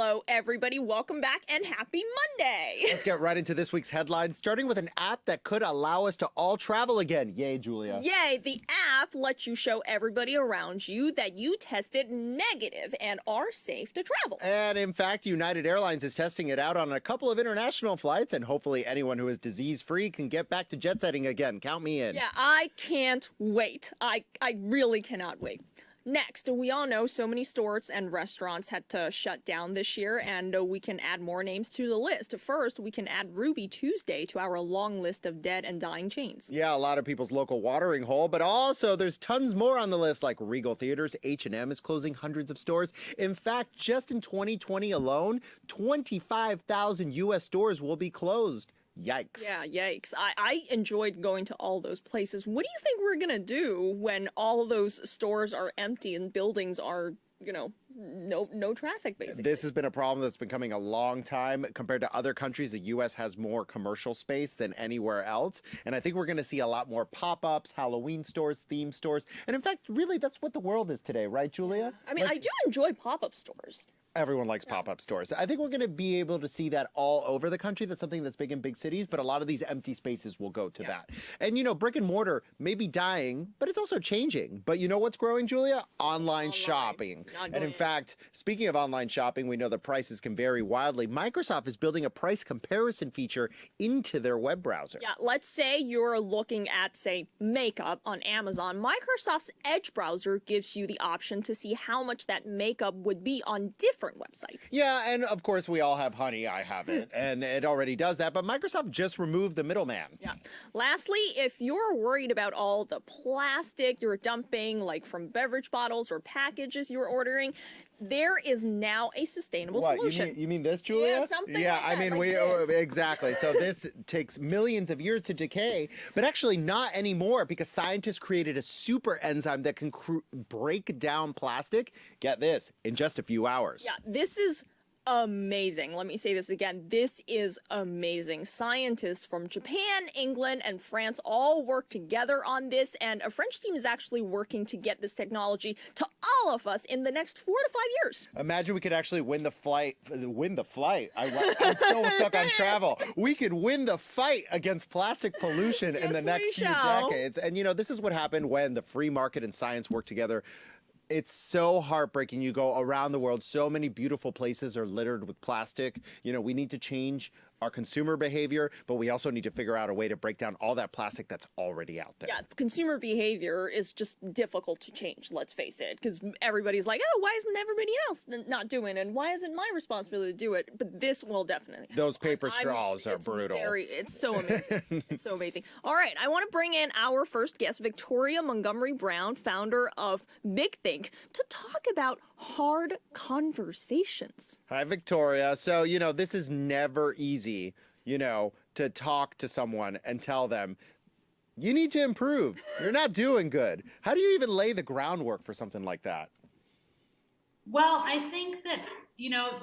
Hello, everybody. Welcome back and happy Monday. Let's get right into this week's headlines, starting with an app that could allow us to all travel again. Yay, Julia. Yay, the app lets you show everybody around you that you tested negative and are safe to travel. And in fact, United Airlines is testing it out on a couple of international flights, and hopefully anyone who is disease-free can get back to jet setting again. Count me in. Yeah, I can't wait. I really cannot wait. Next, we all know so many stores and restaurants had to shut down this year, and we can add more names to the list. First, we can add Ruby Tuesday to our long list of dead and dying chains. Yeah, a lot of people's local watering hole, but also there's tons more on the list, like Regal Theaters. H&M is closing hundreds of stores. In fact, just in 2020 alone, 25,000 U.S. stores will be closed. Yikes. Yeah, yikes. I enjoyed going to all those places. What do you think we're going to do when all those stores are empty and buildings are, no traffic, basically? This has been a problem that's been coming a long time. Compared to other countries, the U.S. has more commercial space than anywhere else. And I think we're going to see a lot more pop-ups, Halloween stores, theme stores. And in fact, really, that's what the world is today, right, Julia? I mean, I do enjoy pop-up stores. Everyone likes pop-up stores. I think we're going to be able to see that all over the country. That's something that's big in big cities, but a lot of these empty spaces will go to that. And, brick and mortar may be dying, but it's also changing. But you know what's growing, Julia? Online shopping. And in fact, speaking of online shopping, we know the prices can vary wildly. Microsoft is building a price comparison feature into their web browser. Yeah, let's say you're looking at, say, makeup on Amazon. Microsoft's Edge browser gives you the option to see how much that makeup would be on different websites. Yeah, and of course we all have Honey. I have it, and it already does that, but Microsoft just removed the middleman. Yeah. Lastly, if you're worried about all the plastic you're dumping, like from beverage bottles or packages you're ordering, there is now a sustainable solution. You mean this, Julia? Yeah, something yeah, like I mean, this. Exactly. So this takes millions of years to decay, but actually not anymore, because scientists created a super enzyme that can break down plastic, get this, in just a few hours. Yeah, this is amazing. Let me say this again. This is amazing. Scientists from Japan, England, and France all work together on this, and a French team is actually working to get this technology to all of us in the next 4 to 5 years. Imagine we could actually win the flight. I'm still stuck on travel. We could win the fight against plastic pollution in the next few decades. And this is what happened when the free market and science work together. It's so heartbreaking. You go around the world, so many beautiful places are littered with plastic. We need to change our consumer behavior, but we also need to figure out a way to break down all that plastic that's already out there. Yeah, consumer behavior is just difficult to change, let's face it, because everybody's like, oh, why isn't everybody else not doing it? And why is it my responsibility to do it? But this will definitely. Those paper straws are brutal. It's so amazing. It's so amazing. All right, I want to bring in our first guest, Victoria Montgomery Brown, founder of Big Think, to talk about hard conversations. Hi, Victoria. So, this is never easy, to talk to someone and tell them, you need to improve. You're not doing good. How do you even lay the groundwork for something like that? Well, I think that,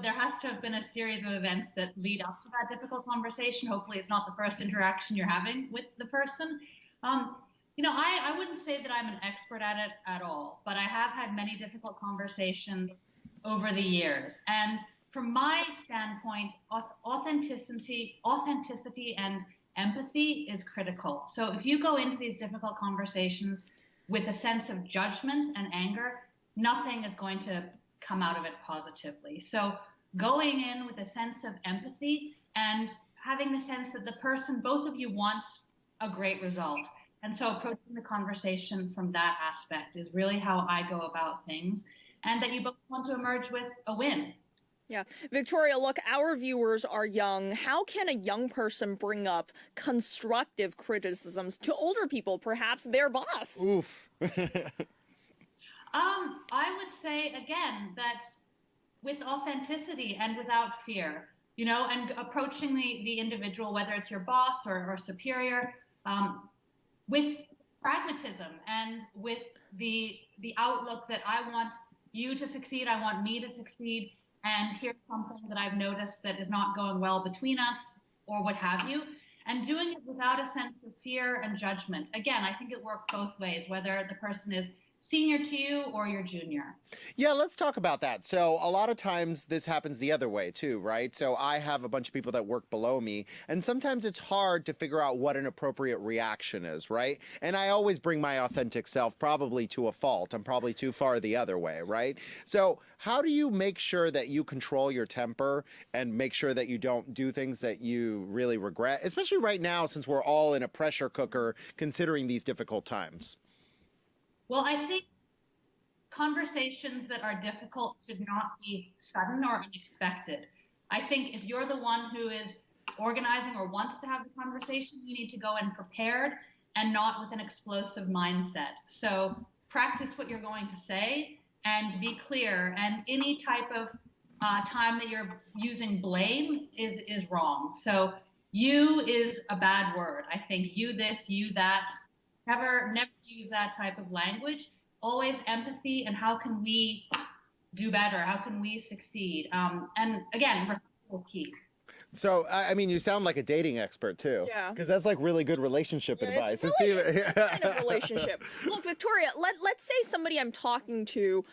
there has to have been a series of events that lead up to that difficult conversation. Hopefully it's not the first interaction you're having with the person. I wouldn't say that I'm an expert at it at all, but I have had many difficult conversations over the years. And from my standpoint, authenticity and empathy is critical. So if you go into these difficult conversations with a sense of judgment and anger, nothing is going to come out of it positively. So going in with a sense of empathy and having the sense that the person, both of you, want a great result. And so approaching the conversation from that aspect is really how I go about things, and that you both want to emerge with a win. Yeah. Victoria, look, our viewers are young. How can a young person bring up constructive criticisms to older people, perhaps their boss? Oof. I would say, again, that with authenticity and without fear, and approaching the individual, whether it's your boss or superior, with pragmatism and with the outlook that I want you to succeed, I want me to succeed, and here's something that I've noticed that is not going well between us, or what have you, and doing it without a sense of fear and judgment. Again, I think it works both ways, whether the person is senior to you or your junior. Yeah, let's talk about that. So a lot of times this happens the other way too, right? So I have a bunch of people that work below me, and sometimes it's hard to figure out what an appropriate reaction is, right? And I always bring my authentic self, probably to a fault. I'm probably too far the other way, right? So how do you make sure that you control your temper and make sure that you don't do things that you really regret, especially right now since we're all in a pressure cooker considering these difficult times? Well, I think conversations that are difficult should not be sudden or unexpected. I think if you're the one who is organizing or wants to have the conversation, you need to go in prepared and not with an explosive mindset. So practice what you're going to say and be clear. And any type of time that you're using blame is wrong. So you is a bad word. I think you this, you that. Never use that type of language. Always empathy and how can we do better? How can we succeed? And again, referral is key. So, I mean, you sound like a dating expert too. Yeah. Because that's like really good relationship advice. It's really kind of relationship. Look, Victoria, let's say somebody I'm talking to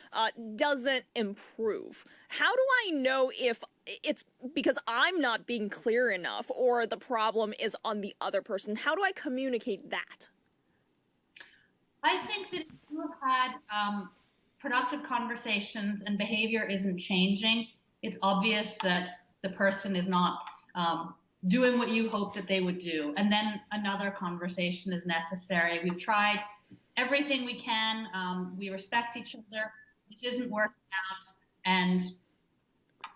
doesn't improve. How do I know if it's because I'm not being clear enough or the problem is on the other person? How do I communicate that? I think that if you have had productive conversations and behavior isn't changing, it's obvious that the person is not doing what you hope that they would do. And then another conversation is necessary. We've tried everything we can. We respect each other. This isn't working out. And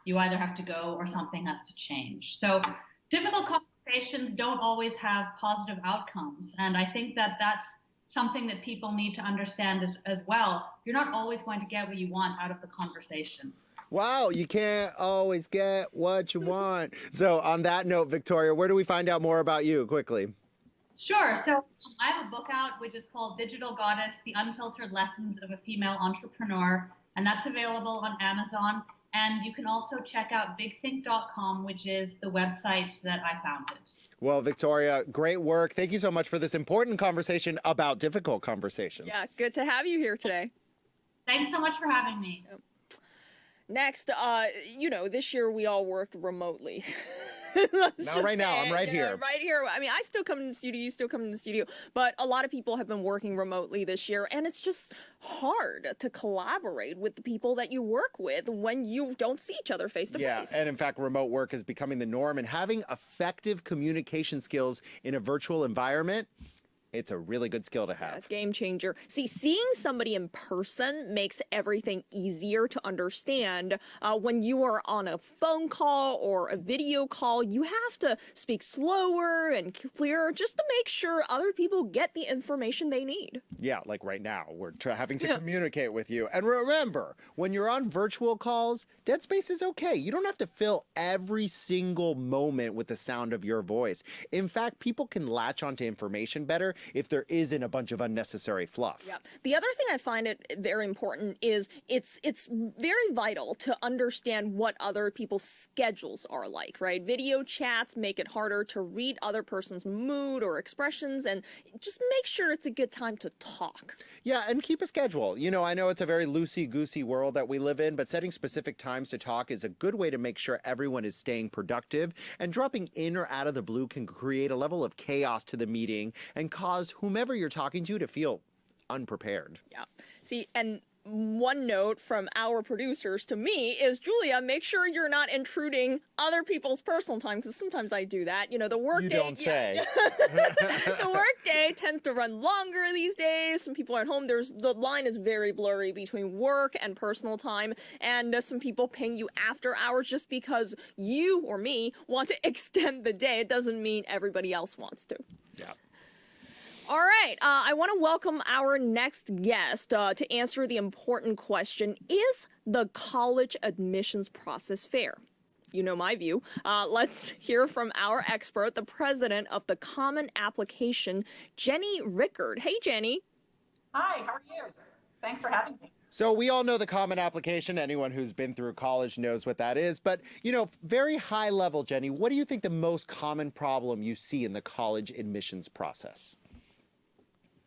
you either have to go or something has to change. So difficult conversations don't always have positive outcomes. And I think that that's something that people need to understand as well. You're not always going to get what you want out of the conversation. Wow, you can't always get what you want. So on that note, Victoria, where do we find out more about you quickly? Sure. So I have a book out which is called Digital Goddess, The Unfiltered Lessons of a Female Entrepreneur, and that's available on Amazon. And you can also check out bigthink.com, which is the website that I founded. Well, Victoria, great work. Thank you so much for this important conversation about difficult conversations. Yeah, good to have you here today. Thanks so much for having me. Next, this year we all worked remotely. Not right now. I'm right here. Right here. I mean, I still come in the studio. You still come in the studio. But a lot of people have been working remotely this year, and it's just hard to collaborate with the people that you work with when you don't see each other face to face. Yeah, and in fact, remote work is becoming the norm, and having effective communication skills in a virtual environment, it's a really good skill to have. Yeah, game changer. See, seeing somebody in person makes everything easier to understand. When you are on a phone call or a video call, you have to speak slower and clearer just to make sure other people get the information they need. Yeah, like right now, we're having to communicate with you. And remember, when you're on virtual calls, dead space is okay. You don't have to fill every single moment with the sound of your voice. In fact, people can latch onto information better if there isn't a bunch of unnecessary fluff. Yeah. The other thing I find it very important is it's very vital to understand what other people's schedules are like, right? Video chats make it harder to read other person's mood or expressions, and just make sure it's a good time to talk. Yeah, and keep a schedule. You know, I know it's a very loosey-goosey world that we live in, but setting specific times to talk is a good way to make sure everyone is staying productive, and dropping in or out of the blue can create a level of chaos to the meeting and cause whomever you're talking to feel unprepared. Yeah. See, and one note from our producers to me is, Julia, make sure you're not intruding other people's personal time, because sometimes I do that. You know, the work You day. don't say. The work day tends to run longer these days. Some people are at home. The line is very blurry between work and personal time, and some people ping you after hours just because you or me want to extend the day. It doesn't mean everybody else wants to. Yeah. All right, I want to welcome our next guest to answer the important question, is the college admissions process fair? You know my view. Let's hear from our expert, the president of the Common Application, Jenny Rickard. Hey, Jenny. Hi, how are you? Thanks for having me. So we all know the Common Application. Anyone who's been through college knows what that is. But, you know, very high level, Jenny, what do you think the most common problem you see in the college admissions process?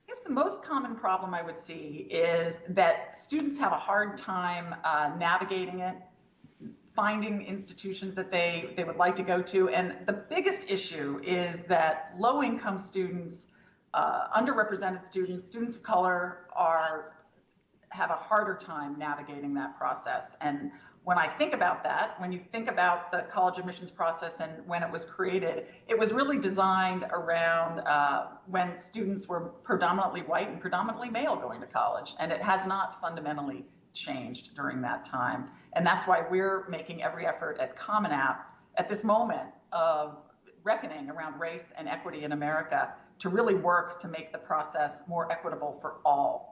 I guess the the most common problem I would see is that students have a hard time navigating it, finding institutions that they would like to go to. And the biggest issue is that low-income students, underrepresented students, students of color have a harder time navigating that process. And when I think about that, when you think about the college admissions process and when it was created, it was really designed around when students were predominantly white and predominantly male going to college. And it has not fundamentally changed during that time. And that's why we're making every effort at Common App at this moment of reckoning around race and equity in America to really work to make the process more equitable for all.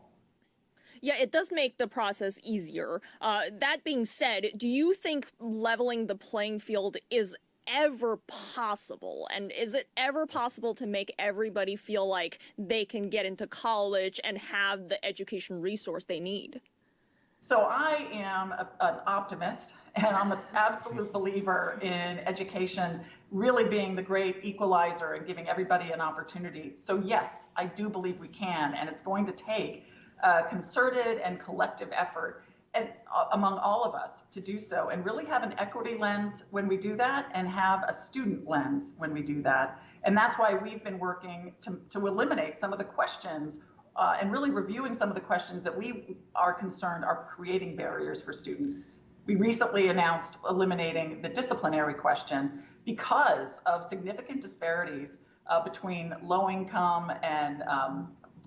Yeah, it does make the process easier. That being said, do you think leveling the playing field is ever possible? And is it ever possible to make everybody feel like they can get into college and have the education resource they need? So I am an optimist, and I'm an absolute believer in education really being the great equalizer and giving everybody an opportunity. So yes, I do believe we can, and it's going to take concerted and collective effort among all of us to do so, and really have an equity lens when we do that, and have a student lens when we do that. And that's why we've been working to eliminate some of the questions and really reviewing some of the questions that we are concerned are creating barriers for students. We recently announced eliminating the disciplinary question because of significant disparities between low income and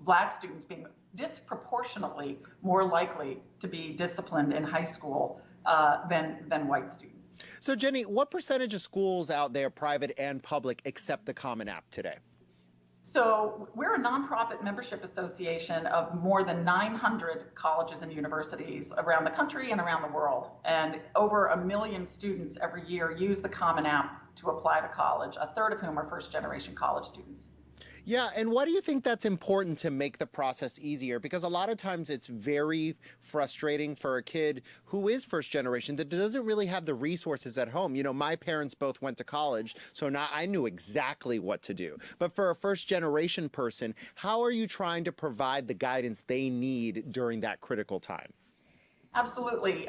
Black students being disproportionately more likely to be disciplined in high school than white students. So Jenny, what percentage of schools out there, private and public, accept the Common App today? So we're a nonprofit membership association of more than 900 colleges and universities around the country and around the world. And over 1 million students every year use the Common App to apply to college, a third of whom are first-generation college students. Yeah, and why do you think that's important to make the process easier? Because a lot of times it's very frustrating for a kid who is first generation that doesn't really have the resources at home. You know, my parents both went to college, so now I knew exactly what to do. But for a first generation person, how are you trying to provide the guidance they need during that critical time? Absolutely.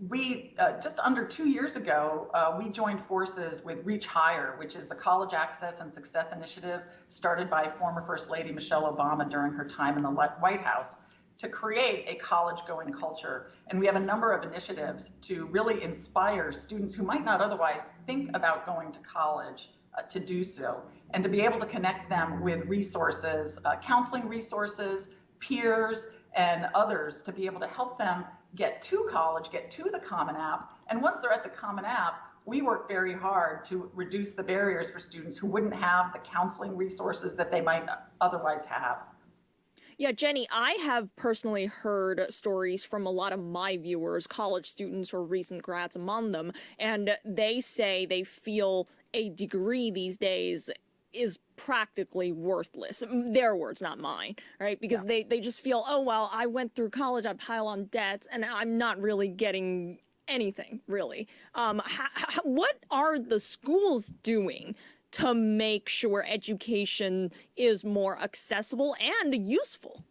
We just under 2 years ago, we joined forces with Reach Higher, which is the College Access and Success Initiative started by former First Lady Michelle Obama during her time in the White House to create a college-going culture. And we have a number of initiatives to really inspire students who might not otherwise think about going to college to do so, and to be able to connect them with resources, counseling resources, peers, and others to be able to help them get to college, get to the Common App. And once they're at the Common App, we work very hard to reduce the barriers for students who wouldn't have the counseling resources that they might otherwise have. Yeah, Jenny, I have personally heard stories from a lot of my viewers, college students or recent grads among them, and they say they feel a degree these days is practically worthless. Their words, not mine, right? Because they just feel, oh, well, I went through college, I pile on debts, and I'm not really getting anything, really. What are the schools doing to make sure education is more accessible and useful?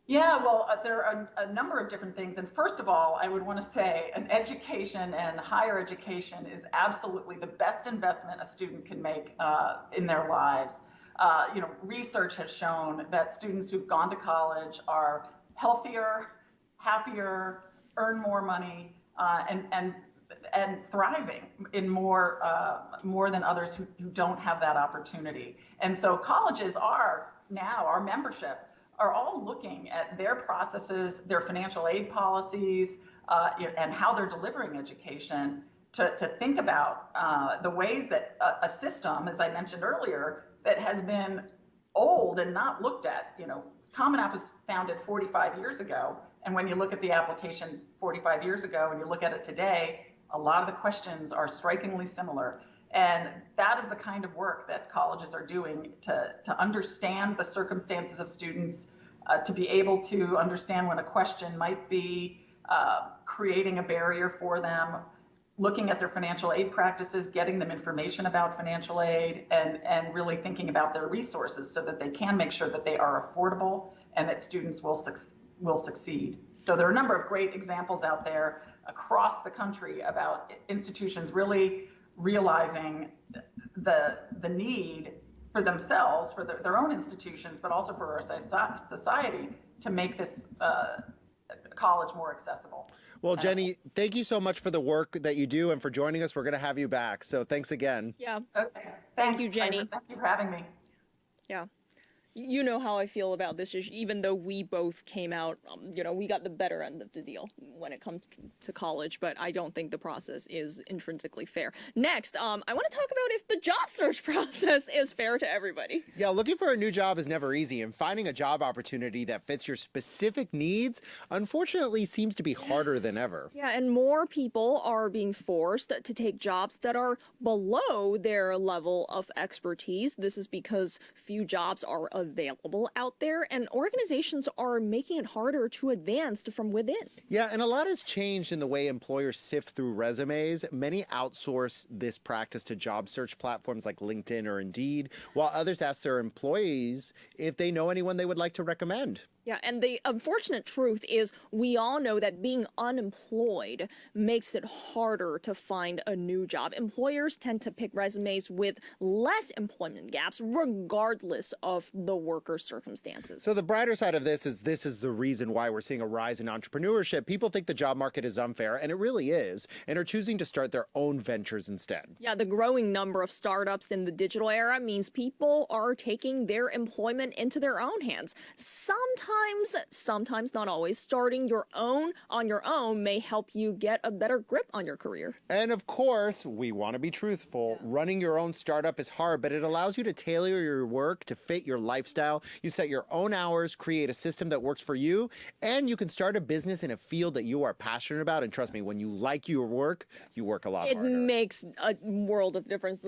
Yeah, well, there are a number of different things. And first of all, I would want to say an education and higher education is absolutely the best investment a student can make in their lives. Research has shown that students who've gone to college are healthier, happier, earn more money, and thriving in more than others who don't have that opportunity. And so colleges are now, our membership, are all looking at their processes, their financial aid policies, and how they're delivering education to think about the ways that a system, as I mentioned earlier, that has been old and not looked at. Common App was founded 45 years ago, and when you look at the application 45 years ago and you look at it today, a lot of the questions are strikingly similar. And that is the kind of work that colleges are doing to understand the circumstances of students, to be able to understand when a question might be creating a barrier for them, looking at their financial aid practices, getting them information about financial aid, and really thinking about their resources so that they can make sure that they are affordable and that students will succeed. So there are a number of great examples out there across the country about institutions really realizing the need for themselves, for their own institutions, but also for our society to make this college more accessible. Well, Jenny, thank you so much for the work that you do and for joining us. We're going to have you back. So thanks again. Yeah. Okay. Thank you, Jenny. Thank you for having me. Yeah. You know how I feel about this issue, even though we both came out, we got the better end of the deal when it comes to college, but I don't think the process is intrinsically fair. Next, I want to talk about if the job search process is fair to everybody. Yeah, looking for a new job is never easy, and finding a job opportunity that fits your specific needs, unfortunately, seems to be harder than ever. Yeah, and more people are being forced to take jobs that are below their level of expertise. This is because few jobs are available out there, and organizations are making it harder to advance from within. Yeah, and a lot has changed in the way employers sift through resumes. Many outsource this practice to job search platforms like LinkedIn or Indeed, while others ask their employees if they know anyone they would like to recommend. Yeah, and the unfortunate truth is we all know that being unemployed makes it harder to find a new job. Employers tend to pick resumes with less employment gaps, regardless of the worker's circumstances. So the brighter side of this is the reason why we're seeing a rise in entrepreneurship. People think the job market is unfair, and it really is, and are choosing to start their own ventures instead. Yeah, the growing number of startups in the digital era means people are taking their employment into their own hands. Sometimes not always, starting on your own may help you get a better grip on your career. And of course, we want to be truthful. Running your own startup is hard, but it allows you to tailor your work to fit your lifestyle. You set your own hours, create a system that works for you, and you can start a business in a field that you are passionate about. And trust me, when you like your work, you work a lot harder. It makes a world of difference.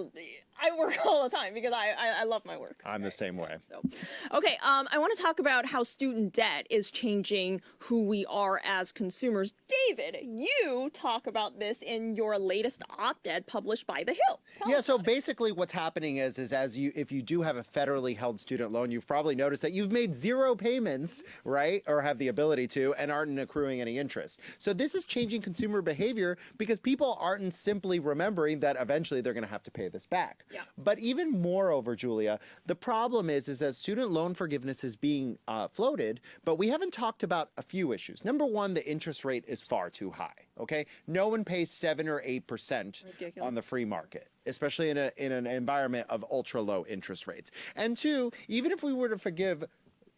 I work all the time because I love my work. I'm the same way. So, okay, I want to talk about how student debt is changing who we are as consumers. David, you talk about this in your latest op-ed published by The Hill. Tell us So about it. basically what's happening is if you do have a federally held student loan, you've probably noticed that you've made 0 payments, right? Or have the ability to, and aren't accruing any interest. So this is changing consumer behavior because people aren't simply remembering that eventually they're going to have to pay this back. Yeah. But even moreover, Julia, the problem is that student loan forgiveness is being floated, but we haven't talked about a few issues. Number one, the interest rate is far too high, okay? No one pays 7 or 8% on the free market, especially in an environment of ultra low interest rates. And two, even if we were to forgive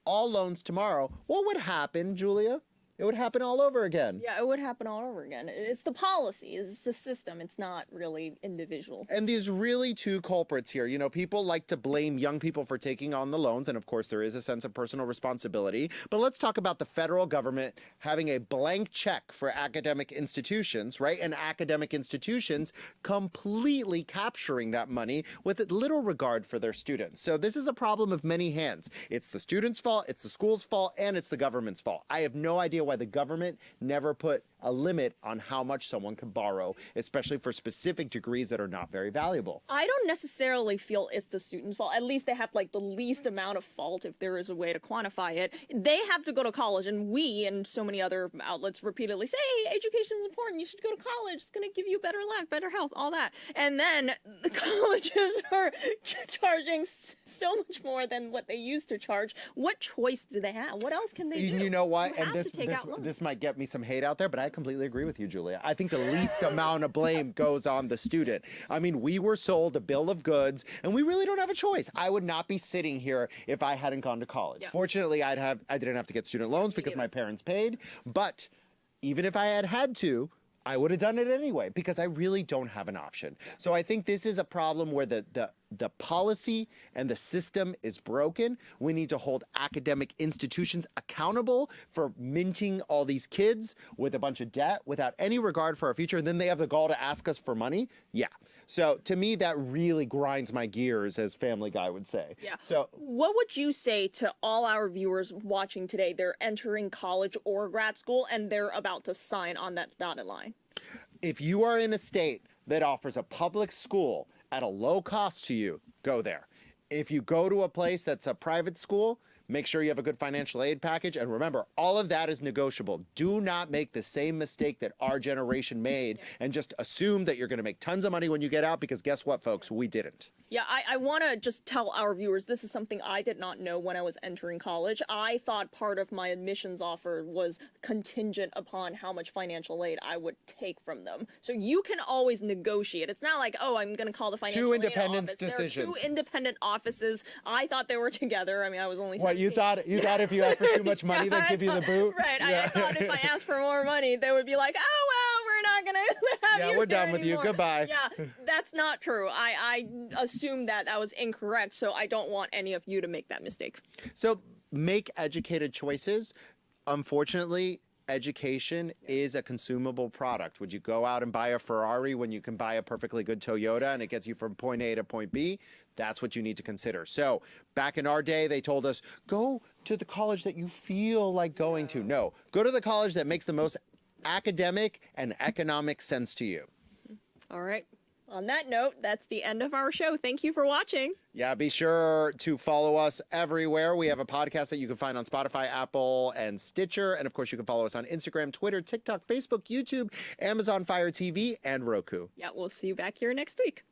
all loans tomorrow, what would happen, Julia? It would happen all over again. Yeah, it would happen all over again. It's the policy, it's the system. It's not really individual. And there's really two culprits here. You know, people like to blame young people for taking on the loans, and of course there is a sense of personal responsibility. But let's talk about the federal government having a blank check for academic institutions, right? And academic institutions completely capturing that money with little regard for their students. So this is a problem of many hands. It's the students' fault, it's the school's fault, and it's the government's fault. I have no idea why the government never put a limit on how much someone can borrow, especially for specific degrees that are not very valuable. I don't necessarily feel it's the student's fault. At least they have like the least amount of fault, if there is a way to quantify it. They have to go to college, and we and so many other outlets repeatedly say, hey, education is important. You should go to college. It's going to give you a better life, better health, all that. And then the colleges are charging so much more than what they used to charge. What choice do they have? What else can they do? You know what? You And have to take out loans. this might get me some hate out there, but I completely agree with you, Julia. I think the least amount of blame goes on the student. I mean, we were sold a bill of goods, and we really don't have a choice. I would not be sitting here if I hadn't gone to college. Yeah. Fortunately, I didn't have to get student loans because my parents paid. But even if I had to, I would have done it anyway because I really don't have an option. So I think this is a problem where the policy and the system is broken. We need to hold academic institutions accountable for minting all these kids with a bunch of debt without any regard for our future. And then they have the gall to ask us for money. Yeah. So to me, that really grinds my gears, as Family Guy would say. Yeah. So what would you say to all our viewers watching today? They're entering college or grad school, and they're about to sign on that dotted line. If you are in a state that offers a public school at a low cost to you, go there. If you go to a place that's a private school, make sure you have a good financial aid package. And remember, all of that is negotiable. Do not make the same mistake that our generation made and just assume that you're going to make tons of money when you get out, because guess what, folks? We didn't. Yeah, I want to just tell our viewers, this is something I did not know when I was entering college. I thought part of my admissions offer was contingent upon how much financial aid I would take from them. So you can always negotiate. It's not like, oh, I'm going to call the financial aid office. Decisions. There are 2 independent offices. I thought they were together. I mean, I was only 17. What, you thought if you asked for too much money, they'd give you the boot? Right. I thought if I asked for more money, they would be like, oh, well, we're not going to have you we're here done with anymore. you. Goodbye. Yeah, that's not true. I assumed that was incorrect, so I don't want any of you to make that mistake. So make educated choices. Unfortunately, education is a consumable product. Would you go out and buy a Ferrari when you can buy a perfectly good Toyota and it gets you from point A to point B? That's what you need to consider. So back in our day, they told us, go to the college that you feel like going to. No, go to the college that makes the most academic and economic sense to you. All right. On that note, that's the end of our show. Thank you for watching. Yeah, be sure to follow us everywhere. We have a podcast that you can find on Spotify, Apple, and Stitcher. And of course, you can follow us on Instagram, Twitter, TikTok, Facebook, YouTube, Amazon Fire TV, and Roku. Yeah, we'll see you back here next week.